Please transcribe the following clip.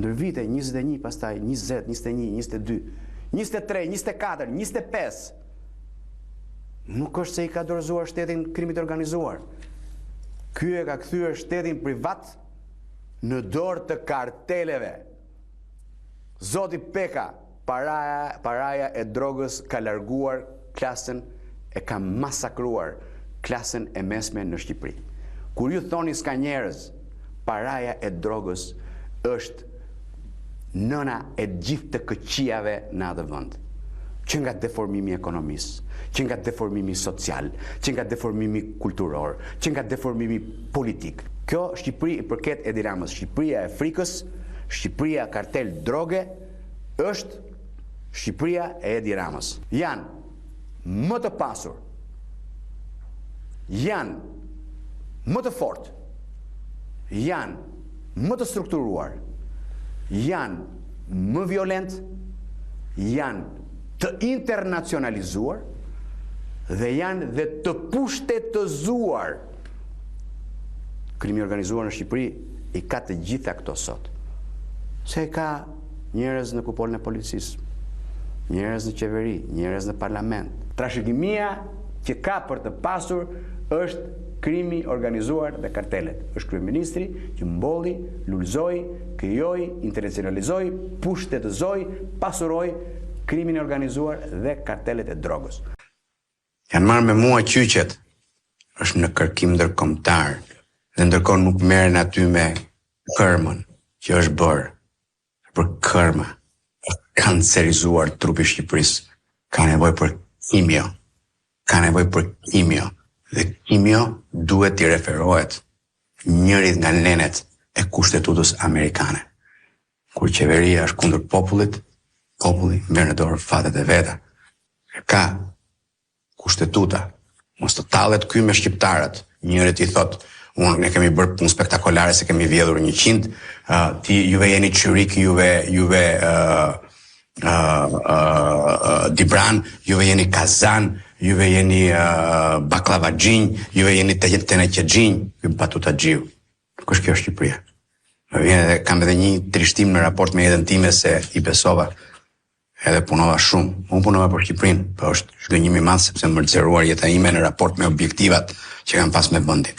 ndër vite 21, pastaj 20, 21, 22, 23, 24, 25, nuk është se i ka dorëzuar shtetin krimit organizuar. Ky e ka kthyer shtetin privat në dorë të karteleve. Zoti Peka, paraja e drogës ka larguar klasën, e ka masakruar klasën e mesme në Shqipëri. Kur ju thoni s'ka njerëz, paraja e drogës është nëna e gjithë të këqijave në atë vend. Që nga deformimi ekonomisë, që nga deformimi social, që nga deformimi kulturor, që nga deformimi politik. Kjo Shqipëri i përket Edi Ramës, Shqipëria e frikës, Shqipëria kartel droge, është Shqipëria e Edi Ramës. Janë më të pasur, janë më të fortë, janë më të strukturuar, janë më violent, janë të internacionalizuar dhe janë dhe të pushtetëzuar. Krimi organizuar në Shqipëri i ka të gjitha këto sot. Se ka njerëz në kupolën e policisë, njerëz në qeveri, njerëz në parlament. Trashëgimia që ka për të pasur është krimi organizuar dhe kartelet. Është kryeministri që mbolli, lulëzoi, krijoi, internacionalizoi, pushtetëzoi, pasuroi krimin e organizuar dhe kartelet e drogës. Janë marrë me mua qyqet, është në kërkim ndërkombëtar, dhe ndërkohë nuk merren aty me kërmën që është bërë. Për kërma, kancerizuar trupi Shqipërisë, ka nevojë për kimio. Ka nevojë për kimio. Dhe kimio duhet t'i referohet njërit nga nenet e kushtetutës amerikane. Kur qeveria është kundër popullit, populli merr në dorë fatet e veta. Ka kushtetuta, mos të tallet ky me shqiptarët. Njërit i thot, ne kemi bërë punë spektakolare se kemi vjedhur 100, juve jeni qyrik, juve Dibran, juve jeni Kazan, juve jeni baklavaxhinj, juve jeni teneqexhinj, ky batuta xhiu. Nuk është kjo Shqipëria. Kam edhe një trishtim në raport me jetën time se i besova edhe punova shumë. Unë punova për Shqipërinë, po është zhgënjim i madh sepse më nxeruar jeta ime në raport me objektivat që kam pas me vendin.